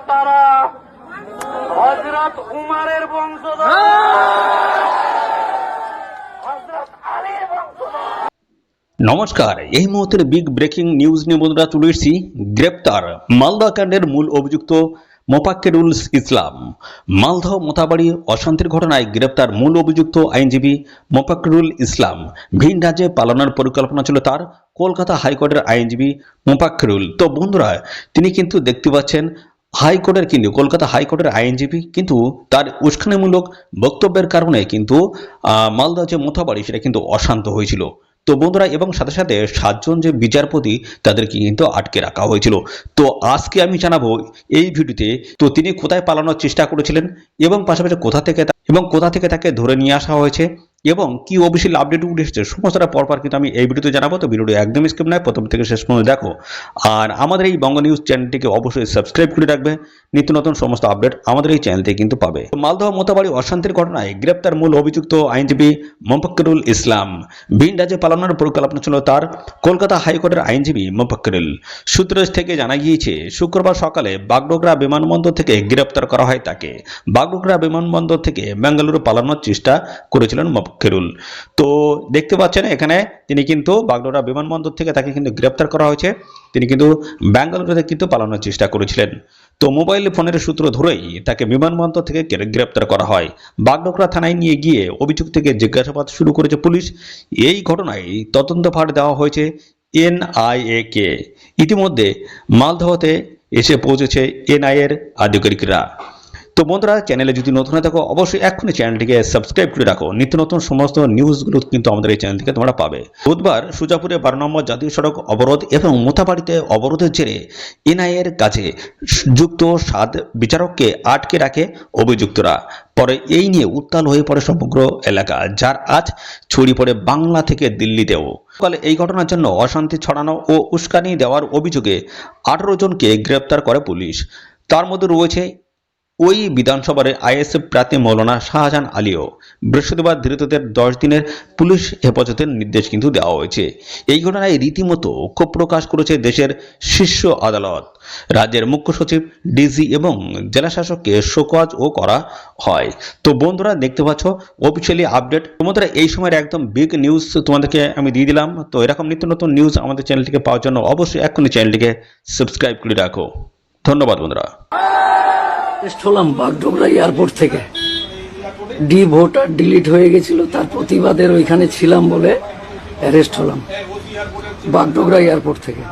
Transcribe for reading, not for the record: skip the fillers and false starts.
তারা হযরত উমরের বংশধর, হযরত আলীর বংশধর। নমস্কার, এই মুহূর্তের বিগ ব্রেকিং নিউজ নিয়ে বন্ধুরা চলে এসেছি। গ্রেপ্তার মালদা কাণ্ডের মূল অভিযুক্ত মোফাক্কেরুল ইসলাম। মালদহ মোথাবাড়ি অশান্তির ঘটনায় গ্রেপ্তার মূল অভিযুক্ত আইনজীবী মোফাক্কেরুল ইসলাম। ভিন রাজ্যে পালানোর পরিকল্পনা ছিল তার। কলকাতা হাইকোর্টের আইনজীবী মোফাক্কেরুল, তো বন্ধুরা তিনি কিন্তু দেখতে পাচ্ছেন হাইকোর্টের কলকাতা হাইকোর্টের আইনজীবী, কিন্তু তার উস্কানিমূলক বক্তব্যের কারণে কিন্তু মালদা যে মোথাবাড়ি সেটা কিন্তু অশান্ত হয়েছিল। তো বন্ধুরা, এবং সাথে সাথে 7 জন যে বিচারপতি তাদেরকে কিন্তু আটকে রাখা হয়েছিল। তো আজকে আমি জানাবো এই ভিডিওতে তো তিনি কোথায় পালানোর চেষ্টা করেছিলেন এবং পাশাপাশি কোথা থেকে তাকে ধরে নিয়ে আসা হয়েছে এবং কি অফিসিয়াল আপডেট উঠে এসেছে সমস্তটা পরপর কিন্তু আমি এই ভিডিওতে জানাবো। তো ভিডিওটি একদম স্কিপ নয়, প্রথম থেকে শেষ পর্যন্ত দেখো। আর আমাদের এই বঙ্গ নিউজ চ্যানেলটিকে অবশ্যই সাবস্ক্রাইব করে রাখবে, নিত্য নতুন সমস্ত আপডেট আমাদের এই চ্যানেল থেকে কিন্তু পাবে। মালদহ মোথাবাড়ি অশান্তির ঘটনায় গ্রেপ্তার মূল অভিযুক্ত আইনজীবী মোফাক্কেরুল ইসলাম। ভিন রাজ্যে পালানোর পরিকল্পনা ছিল তার। কলকাতা হাইকোর্টের আইনজীবী মোফাক্কেরুল সূত্র থেকে জানা গিয়েছে, শুক্রবার সকালে বাগডোগরা বিমানবন্দর থেকে গ্রেপ্তার করা হয় তাকে। বাগডোগরা বিমানবন্দর থেকে বেঙ্গালুরু পালানোর চেষ্টা করেছিলেন মোফাক্কেরুল। তো দেখতে পাচ্ছেন এখানে তিনি কিন্তু বাগডোগরা বিমানবন্দর থেকে তাকে কিন্তু গ্রেপ্তার করা হয়েছে। তিনি কিন্তু বেঙ্গালুরুতে কিন্তু পালানোর চেষ্টা করেছিলেন। তো মোবাইল ফোনের সূত্র ধরেই তাকে বিমানবন্দর থেকে গ্রেপ্তার করা হয়। বাগডোগরা থানায় নিয়ে গিয়ে অভিযুক্তকে জিজ্ঞাসাবাদ শুরু করেছে পুলিশ। এই ঘটনায় তদন্তভার দেওয়া হয়েছে এনআইএ কে। ইতিমধ্যে মালদহতে এসে পৌঁছেছে এনআইএ এর আধিকারিকরা। তো বন্ধুরা, চ্যানেলে যদি নতুন হয়ে থাকো অবশ্যই এক্ষুনি চ্যানেলটিকে সাবস্ক্রাইব করে রাখো, নিত্য নতুন সমস্ত নিউজগুলো কিন্তু আমাদের এই চ্যানেল থেকে তোমরা পাবে। বুধবার সুজাপুরে 12 নম্বর জাতীয় সড়ক অবরোধ এবং মোথাবাড়িতে অবরোধের জেরে এনআইএ এর কাছে যুক্ত 7 বিচারককে আটকে রাখে অভিযুক্তরা। পরে এই নিয়ে উত্তাল হয়ে পড়ে সমগ্র এলাকা, যার আজ ছড়িয়ে পড়ে বাংলা থেকে দিল্লিতেও। ফলে এই ঘটনার জন্য অশান্তি ছড়ানো ও উস্কানি দেওয়ার অভিযোগে 18 জনকে গ্রেপ্তার করে পুলিশ। তার মধ্যে রয়েছে ওই বিধানসভার আইএসএফ প্রার্থী মৌলানা শাহজাহান আলীও। বৃহস্পতিবার ধৃতদের 10 দিনের পুলিশ হেফাজতের নির্দেশ কিন্তু দেওয়া হয়েছে। এই ঘটনায় রীতিমতো ক্ষোভ প্রকাশ করেছে দেশের শীর্ষ আদালত। রাজ্যের মুখ্য সচিব, ডিজি এবং জেলা শাসককে শোকজও করা হয়। তো বন্ধুরা দেখতে পাচ্ছ অফিসিয়ালি আপডেট। বন্ধুরা, এই সময়ের একদম বিগ নিউজ তোমাদেরকে আমি দিয়ে দিলাম। তো এরকম নিত্য নতুন নিউজ আমাদের চ্যানেলটিকে পাওয়ার জন্য অবশ্যই এখনই চ্যানেলটিকে সাবস্ক্রাইব করে রাখো। ধন্যবাদ বন্ধুরা। অ্যারেস্ট হলাম বাগডোগরা এয়ারপোর্ট থেকে। ভোটার ডিলিট হয়ে গেছিল, তার প্রতিবাদের ওইখানে ছিলাম বলে অ্যারেস্ট হলাম বাগডোগরা এয়ারপোর্ট থেকে।